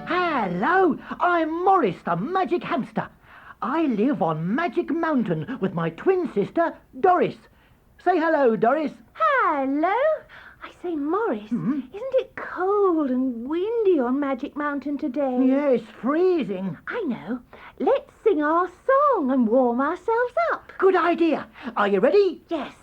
Hello, I'm Morris, the magic hamster. I live on Magic Mountain with my twin sister, Doris. Say hello, Doris. Hello. I say, Morris, isn't it cold and windy on Magic Mountain today? Yes, freezing. I know. Let's sing our song and warm ourselves up. Good idea. Are you ready? Yes.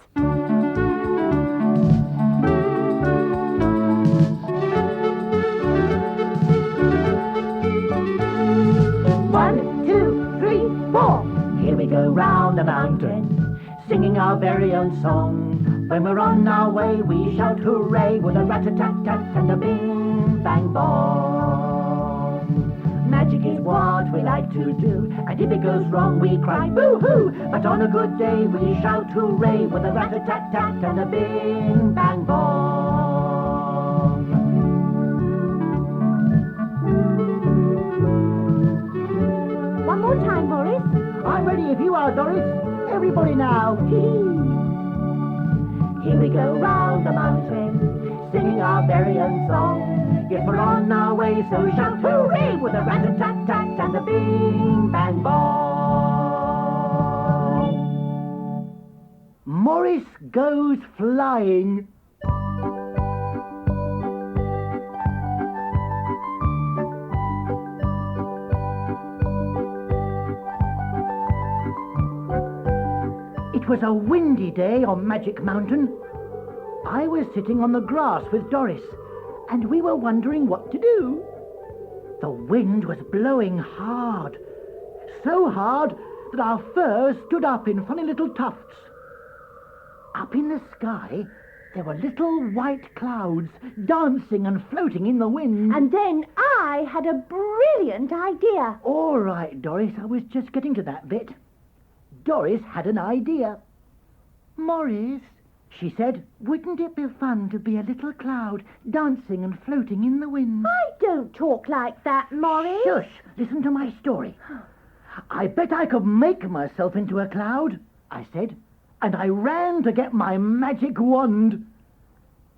One, two, three, four. Here we go round the mountain, singing our very own song. When we're on our way, we shout hooray with a rat-a-tat-tat and a bing-bang bong. Magic is what we like to do, and if it goes wrong, we cry boo-hoo. But on a good day, we shout hooray with a rat-a-tat-tat and a bing-bang bong. One more time, Morris. I'm ready if you are, Doris. Everybody now. Here we go round the mountain, singing our very own song. Yes, we're on our way, so shout hooray with a rat-a-tat-tat and a bing-bang bong. Morris goes flying. It was a windy day on Magic Mountain. I was sitting on the grass with Doris, and we were wondering what to do. The wind was blowing hard, so hard that our fur stood up in funny little tufts. Up in the sky, there were little white clouds dancing and floating in the wind. And then I had a brilliant idea. All right, Doris, I was just getting to that bit. Doris had an idea. Morris, she said, wouldn't it be fun to be a little cloud dancing and floating in the wind? I don't talk like that, Morris. Shush, listen to my story. I bet I could make myself into a cloud, I said, and I ran to get my magic wand.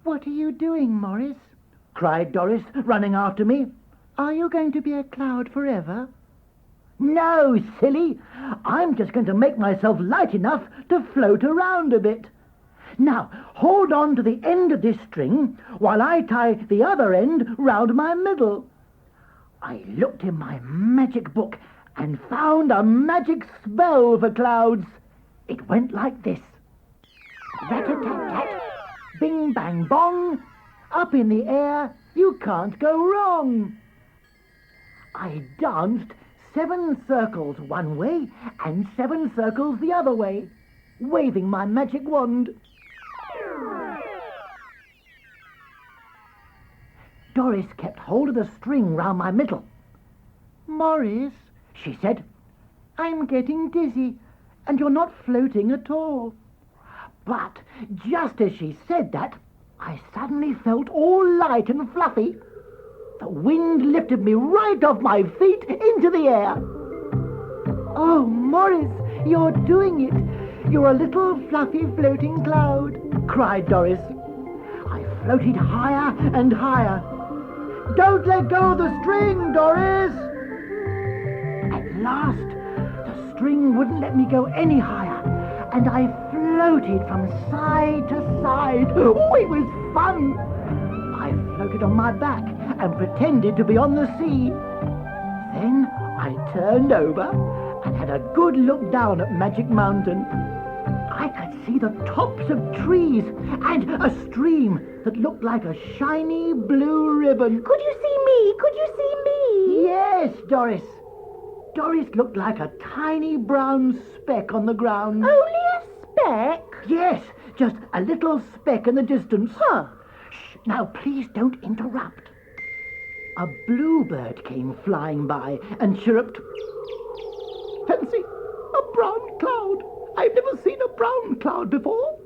What are you doing, Morris? Cried Doris, running after me. Are you going to be a cloud forever? No, silly. I'm just going to make myself light enough to float around a bit. Now, hold on to the end of this string while I tie the other end round my middle. I looked in my magic book and found a magic spell for clouds. It went like this. Rat-a-tat-tat, bing-bang-bong, up in the air, you can't go wrong. I danced 7 circles one way and 7 circles the other way, waving my magic wand. Doris kept hold of the string round my middle. Morris, she said, I'm getting dizzy, and you're not floating at all. But just as she said that, I suddenly felt all light and fluffy. The wind lifted me right off my feet into the air. Oh, Morris, you're doing it. You're a little fluffy floating cloud, cried Doris. I floated higher and higher. Don't let go of the string, Doris! At last, the string wouldn't let me go any higher, and I floated from side to side. Oh, it was fun! I floated on my back and pretended to be on the sea. Then I turned over and had a good look down at Magic Mountain. I could see the tops of trees and a stream that looked like a shiny blue ribbon. Could you see me? Could you see me? Yes, Doris. Doris looked like a tiny brown speck on the ground. Only a speck? Yes, just a little speck in the distance. Huh. Shh, now please don't interrupt. A bluebird came flying by and chirruped. Fancy, a brown cloud I've never seen a brown cloud before.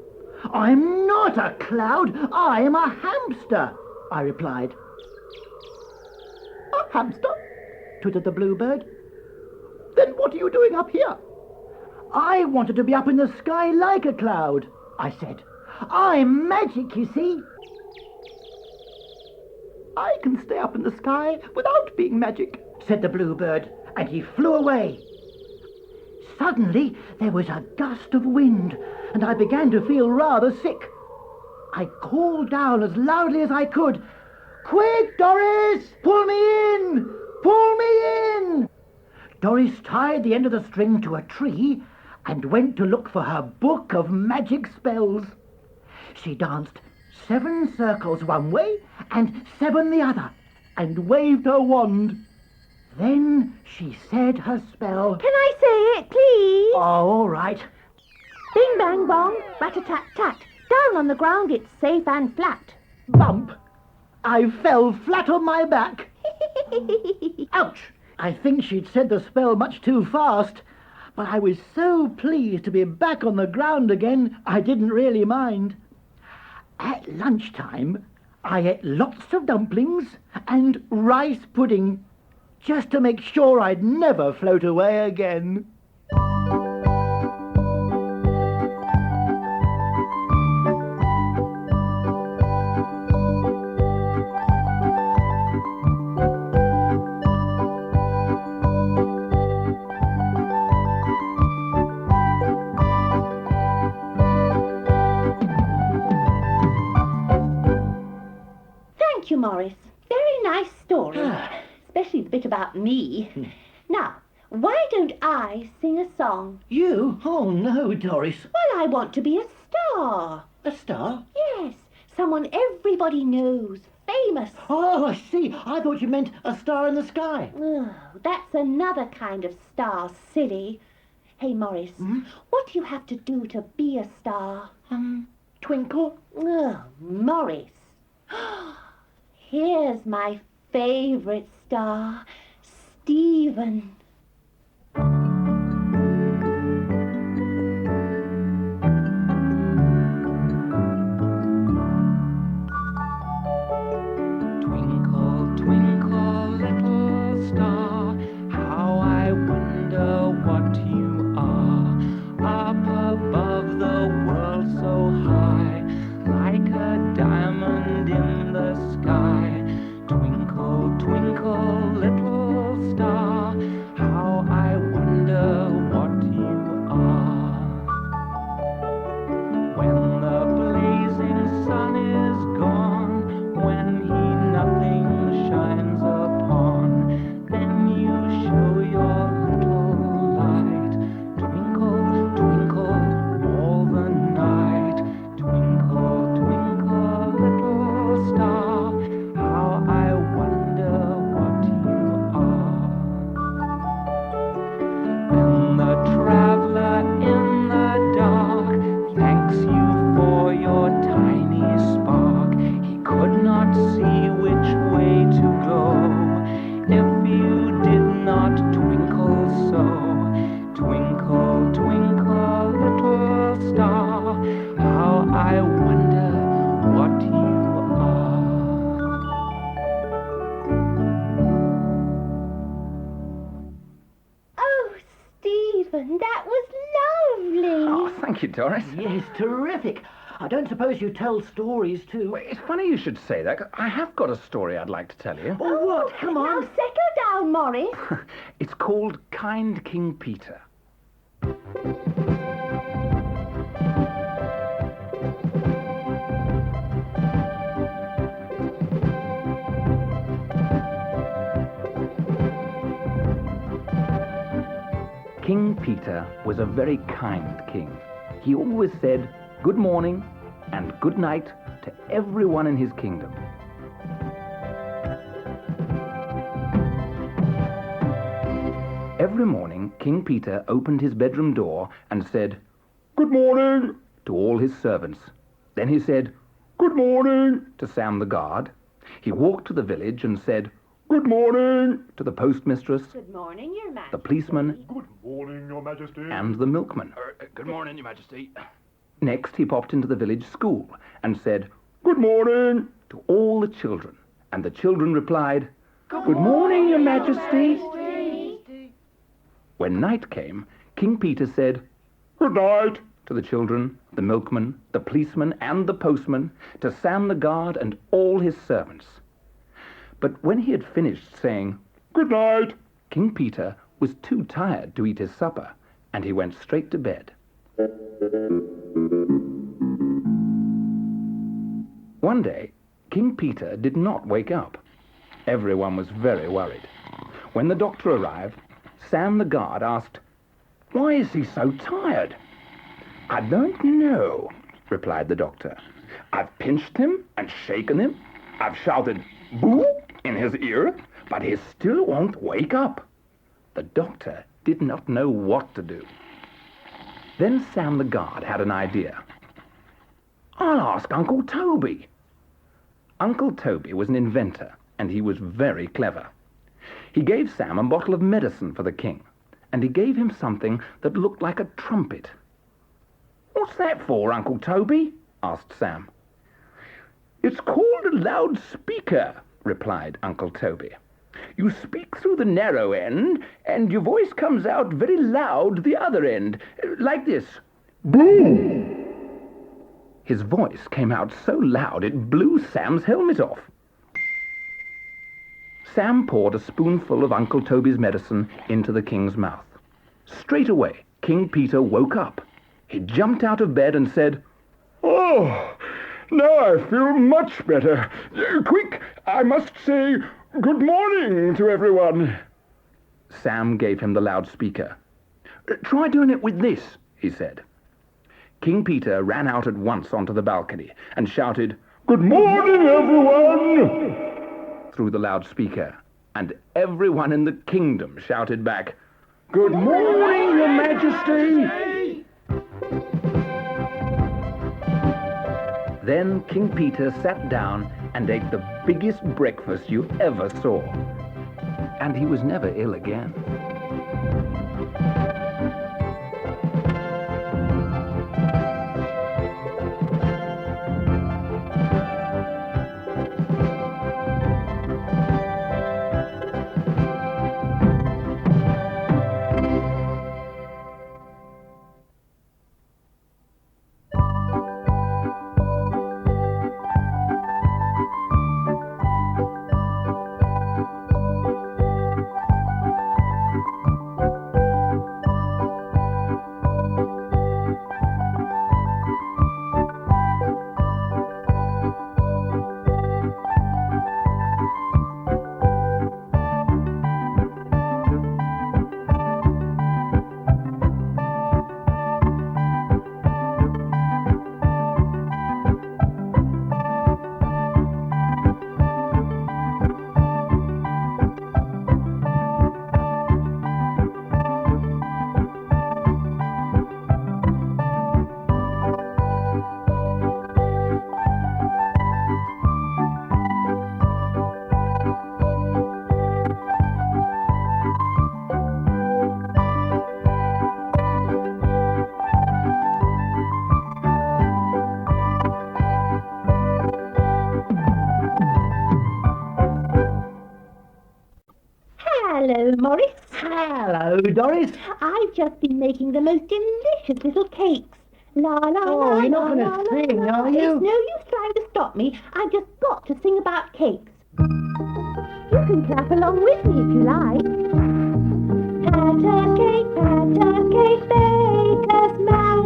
I'm not a cloud, I'm a hamster, I replied. A hamster? Twittered the bluebird. Then what are you doing up here? I wanted to be up in the sky like a cloud, I said. I'm magic, you see. I can stay up in the sky without being magic, said the bluebird, and he flew away. Suddenly, there was a gust of wind, and I began to feel rather sick. I called down as loudly as I could, "Quick, Doris! Pull me in! Pull me in!" Doris tied the end of the string to a tree and went to look for her book of magic spells. She danced 7 circles one way and 7 the other, and waved her wand. Then she said her spell. Can I say it, please? Oh, all right. Bing, bang, bong, rat-a-tat-tat. Down on the ground, it's safe and flat. Bump! I fell flat on my back. Ouch! I think she'd said the spell much too fast, but I was so pleased to be back on the ground again, I didn't really mind. At lunchtime, I ate lots of dumplings and rice pudding, just to make sure I'd never float away again. Thank you, Morris. Very nice story. Especially the bit about me. Now, why don't I sing a song? You? Oh, no, Doris. Well, I want to be a star. A star? Yes, someone everybody knows. Famous. Oh, I see. I thought you meant a star in the sky. Oh, that's another kind of star, silly. Hey, Morris, what do you have to do to be a star? Twinkle? Oh, Morris. Here's my favourite star, Stephen. Twinkle, twinkle, little star, how I wonder what you are. Up above the world so high, like a diamond in the sky. Twinkle, twinkle, little star, how I wonder what you are. When the blazing sun is gone, when he nothing shines upon, then you show your little light. Twinkle, twinkle, all the night. Twinkle, twinkle, little star, how I wonder what you are. Then the traveler in the dark thanks you for your tiny spark. He could not see which way to go if you did not twinkle so. Twinkle, twinkle, little star, how I wonder what you are. Oh, Stephen, that was lovely. Oh, thank you, Doris. Yes, terrific. I don't suppose you tell stories too. Well, it's funny you should say that, 'cause I have got a story I'd like to tell you. Oh, what? Come Now on. settle down, Morris. It's called Kind King Peter. King Peter was a very kind king. He always said good morning and good night to everyone in his kingdom. Every morning, King Peter opened his bedroom door and said, "Good morning," to all his servants. Then he said, "Good morning," to sound the guard. He walked to the village and said, "Good morning," to the postmistress, Good morning, Your Majesty. the policeman, Good morning, Your Majesty. and the milkman. Good morning, Your Majesty. Next, he popped into the village school and said, "Good morning," to all the children. And the children replied, "Good morning, Your Majesty." When night came, King Peter said, "Good night," to the children, the milkman, the policeman, and the postman, to Sam the guard and all his servants. But when he had finished saying, "Good night," King Peter was too tired to eat his supper, and he went straight to bed. One day, King Peter did not wake up. Everyone was very worried. When the doctor arrived, Sam the guard asked, "Why is he so tired?" "I don't know," replied the doctor. "I've pinched him and shaken him. I've shouted, 'Boo!' in his ear, but he still won't wake up." The doctor did not know what to do. Then Sam the guard had an idea. "I'll ask Uncle Toby." Uncle Toby was an inventor, and he was very clever. He gave Sam a bottle of medicine for the king, and he gave him something that looked like a trumpet. "What's that for, Uncle Toby?" asked Sam. "It's called a loudspeaker," replied Uncle Toby. "You speak through the narrow end, and your voice comes out very loud the other end, like this. Boom!" His voice came out so loud it blew Sam's helmet off. Sam poured a spoonful of Uncle Toby's medicine into the king's mouth. Straight away, King Peter woke up. He jumped out of bed and said, "Oh, now I feel much better. Quick, I must say good morning to everyone." Sam gave him the loudspeaker. "Try doing it with this," he said. King Peter ran out at once onto the balcony and shouted, "Good morning, everyone!" through the loudspeaker, and everyone in the kingdom shouted back, "Good morning, Your Majesty!" Then King Peter sat down and ate the biggest breakfast you ever saw. And he was never ill again. Hello, Morris. Hello, Doris. I've just been making the most delicious little cakes. La la la. Oh, you're not la, gonna la, la, sing, la. are you? It's no use trying to stop me. I've just got to sing about cakes. You can clap along with me if you like. Pat a cake, baker's man.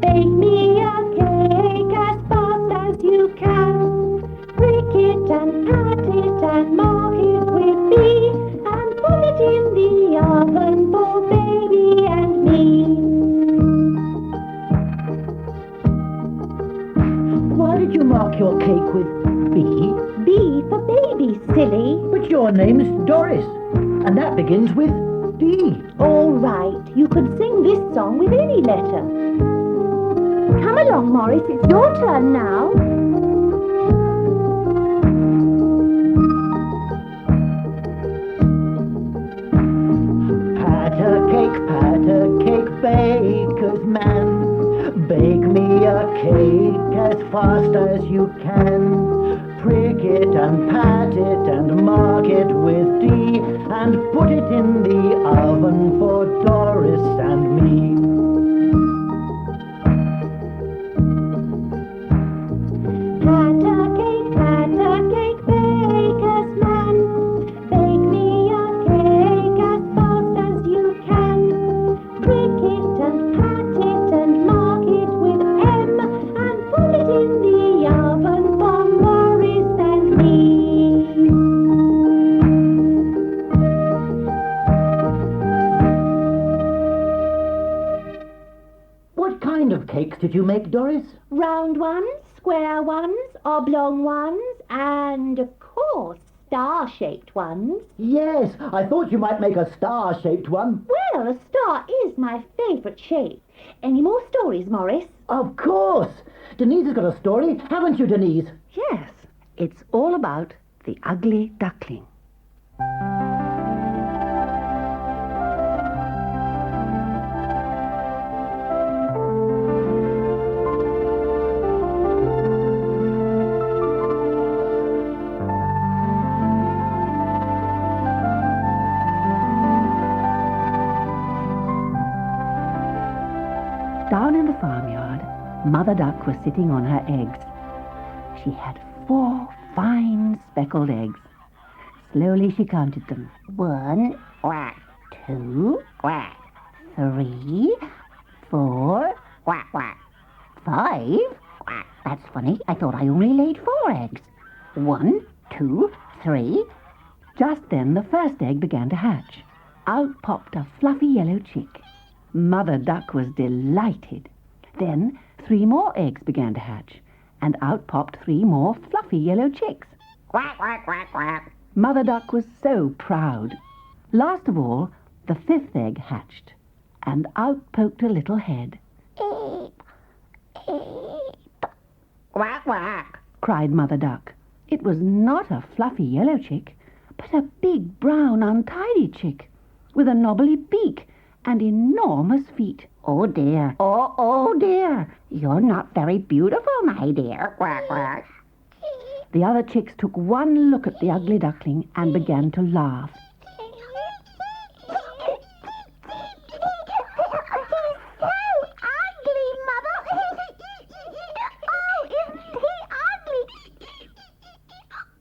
Bake me a cake as fast as you can. Break it and pat it and mark it with B, and put it in the oven for baby and me. Why did you mark your cake with B? B for baby, silly. But your name's Doris, and that begins with D. All right, you could sing this song with any letter. Come along, Morris, it's your turn now. cake as fast as you can. Prick it and pat it and mark it with D, and put it in the oven for Doris and me. Pat a cake, baker's man. Bake me a cake as fast as you can. Prick it and pat it and mark it with M, and put it in the oven for Morris and me. What kind of cakes did you make, Doris? Round ones, square ones, oblong ones, and of course, star-shaped ones. Yes, I thought you might make a star-shaped one. Well, a star is my favourite shape. Any more stories, Morris? Of course. Denise has got a story, haven't you, Denise? Yes, it's all about the ugly duckling. Down in the farmyard, Mother Duck was sitting on her eggs. She had 4 fine speckled eggs. Slowly she counted them. 1, 2, 3, 4, 5. That's funny. I thought I only laid 4 eggs. 1, 2, 3. Just then the first egg began to hatch. Out popped a fluffy yellow chick. Mother Duck was delighted. Then 3 more eggs began to hatch, and out popped 3 more fluffy yellow chicks. Quack, quack, quack, quack. Mother Duck was so proud. Last of all, the 5th egg hatched, and out poked a little head. Eep, eep. Quack, quack. Cried Mother Duck. It was not a fluffy yellow chick, but a big brown untidy chick, with a knobbly beak and enormous feet. Oh dear. Oh dear. You're not very beautiful, my dear. Quack, quack. The other chicks took one look at the ugly duckling and began to laugh.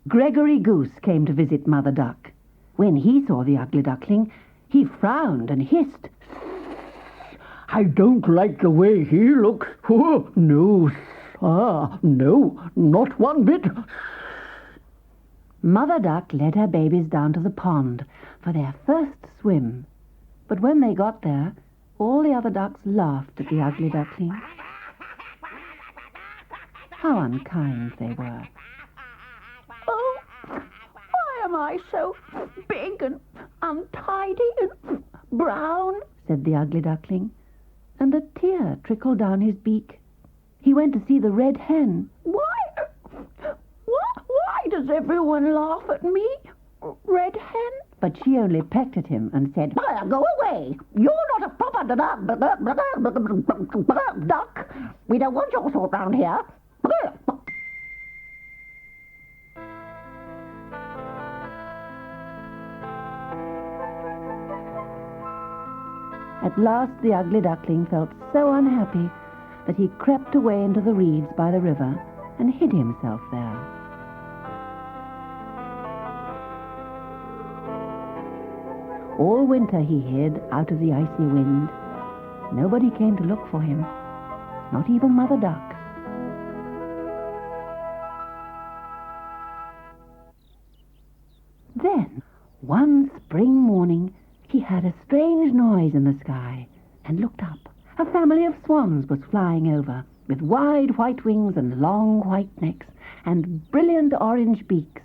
Gregory Goose came to visit Mother Duck. When he saw the ugly duckling, he frowned and hissed. I don't like the way he looks. Oh, no, no, not one bit. Mother Duck led her babies down to the pond for their first swim. But when they got there, all the other ducks laughed at the ugly duckling. How unkind they were. Oh, why am I so big and untidy and brown? Said the ugly duckling, and a tear trickled down his beak. He went to see the red hen. Why does everyone laugh at me, Red Hen? But she only pecked at him and said, Go away. You're not a proper duck. We don't want your sort round here. At last the ugly duckling felt so unhappy that he crept away into the reeds by the river and hid himself there. All winter he hid out of the icy wind. Nobody came to look for him, not even Mother Duck. Then, one spring morning, he heard a strange noise in the sky and looked up. A family of swans was flying over, with wide white wings and long white necks and brilliant orange beaks.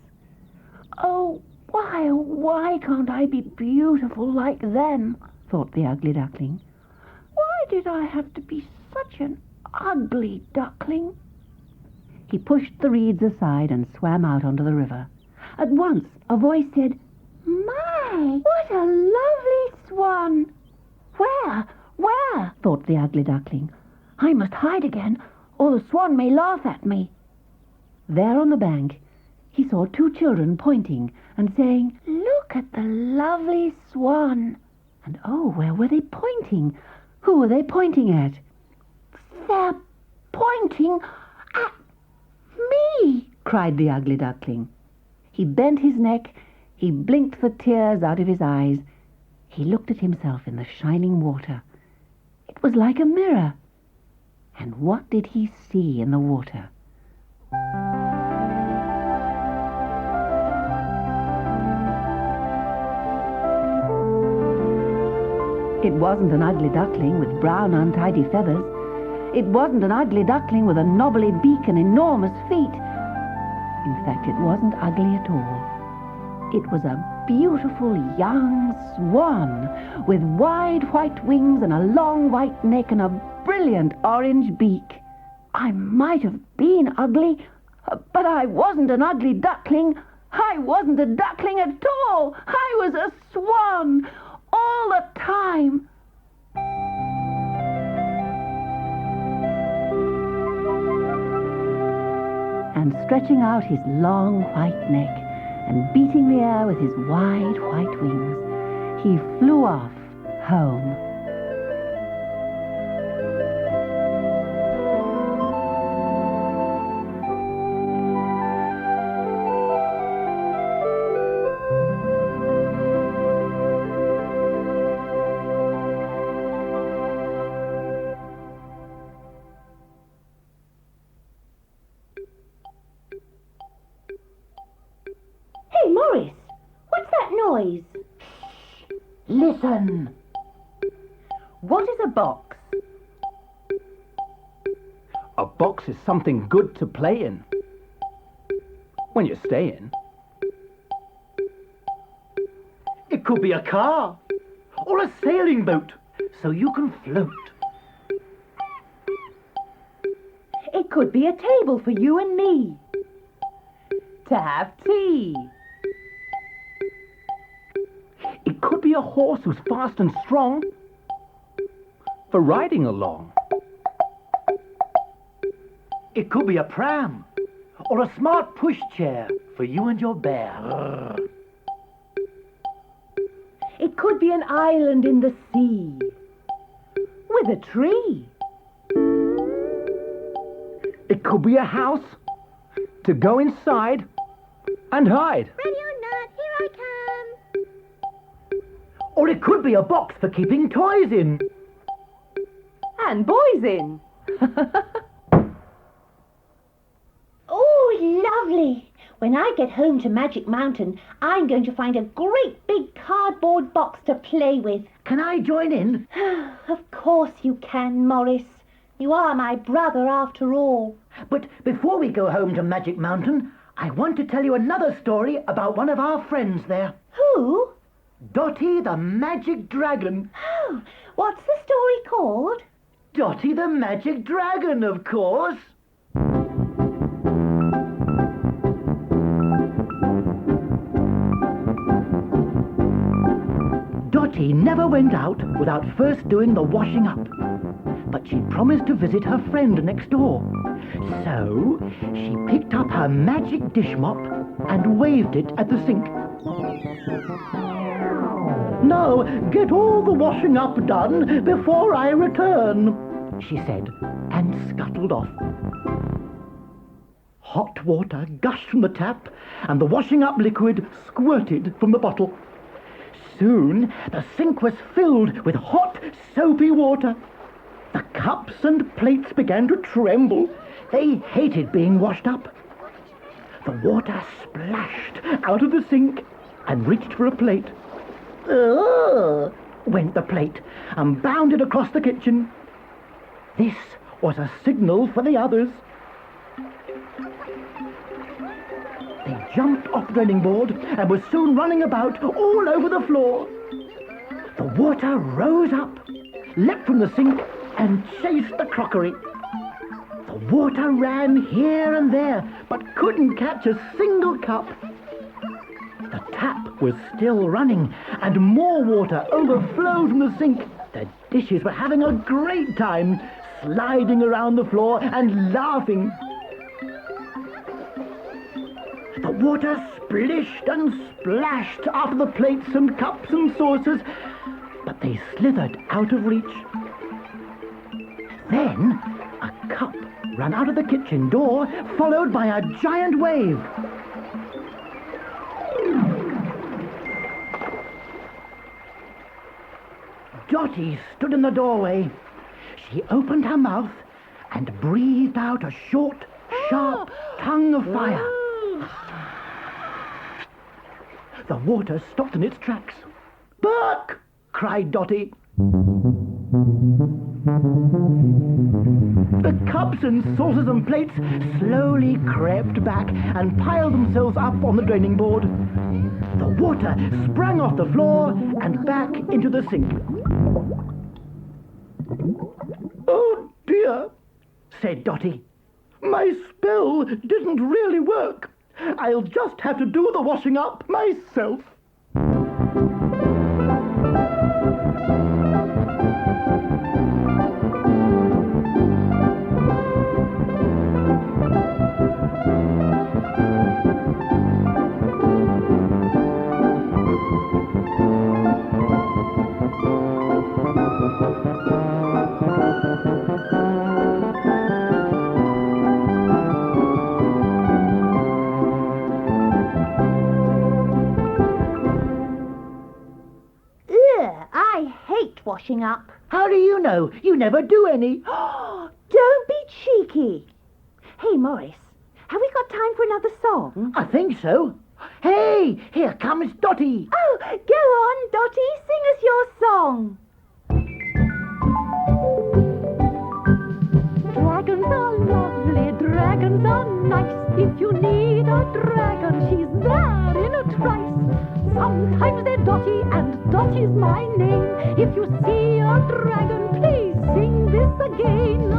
Oh, why can't I be beautiful like them? Thought the ugly duckling. Why did I have to be such an ugly duckling? He pushed the reeds aside and swam out onto the river. At once, a voice said, My, what a lovely swan! Where? Thought the ugly duckling. I must hide again, or the swan may laugh at me." There on the bank, he saw two children pointing and saying, "Look at the lovely swan." and oh, where were they pointing? Who were they pointing at? "They're pointing at me," cried the ugly duckling. He bent his neck, he blinked the tears out of his eyes. He looked at himself in the shining water. It was like a mirror. And what did he see in the water? It wasn't an ugly duckling with brown untidy feathers. It wasn't an ugly duckling with a knobbly beak and enormous feet. In fact, it wasn't ugly at all. It was a beautiful young swan with wide white wings and a long white neck and a brilliant orange beak. I might have been ugly, but I wasn't an ugly duckling. I wasn't a duckling at all. I was a swan all the time. And stretching out his long white neck and beating the air with his wide white wings, he flew off home. Hey, Morris, what's that noise? Listen. What is a box? A box is something good to play in. When you stay in. It could be a car or a sailing boat, so you can float. It could be a table for you and me to have tea. It could be a horse who's fast and strong for riding along. It could be a pram or a smart pushchair for you and your bear. It could be an island in the sea with a tree. It could be a house to go inside and hide. Ready or not, here I come. Or it could be a box for keeping toys in. And boys in. Oh, lovely. When I get home to Magic Mountain, I'm going to find a great big cardboard box to play with. Can I join in? Of course you can, Morris. You are my brother after all. But before we go home to Magic Mountain, I want to tell you another story about one of our friends there. Who? Dotty the Magic Dragon. Oh, what's the story called? Dotty the Magic Dragon, of course. Dotty never went out without first doing the washing up. But she promised to visit her friend next door. So she picked up her magic dish mop and waved it at the sink. "Now get all the washing up done before I return," she said, and scuttled off. Hot water gushed from the tap, and the washing up liquid squirted from the bottle. Soon the sink was filled with hot, soapy water. The cups and plates began to tremble. They hated being washed up. The water splashed out of the sink and reached for a plate. "Ugh!" went the plate and bounded across the kitchen. This was a signal for the others. They jumped off the draining board and were soon running about all over the floor. The water rose up, leapt from the sink, and chased the crockery. The water ran here and there, but couldn't catch a single cup. The tap was still running, and more water overflowed from the sink. The dishes were having a great time, sliding around the floor and laughing. The water splished and splashed after the plates and cups and saucers, but they slithered out of reach. Then a cup ran out of the kitchen door, followed by a giant wave. Dotty stood in the doorway. She opened her mouth and breathed out a short, sharp tongue of fire. The water stopped in its tracks. "Buck!" cried Dotty. The cups and saucers and plates slowly crept back and piled themselves up on the draining board. The water sprang off the floor and back into the sink. "Oh dear," said Dotty. "My spell didn't really work. I'll just have to do the washing up myself." Washing up. How do you know? You never do any. Don't be cheeky. Hey, Morris, have we got time for another song? I think so. Hey, here comes Dotty. Oh, go on, Dotty, sing us your song. Dragons are lovely, dragons are nice. If you need a dragon, she's there in a trice. Sometimes they're Dotty, and Dotty's my name. If you see a dragon, please sing this again.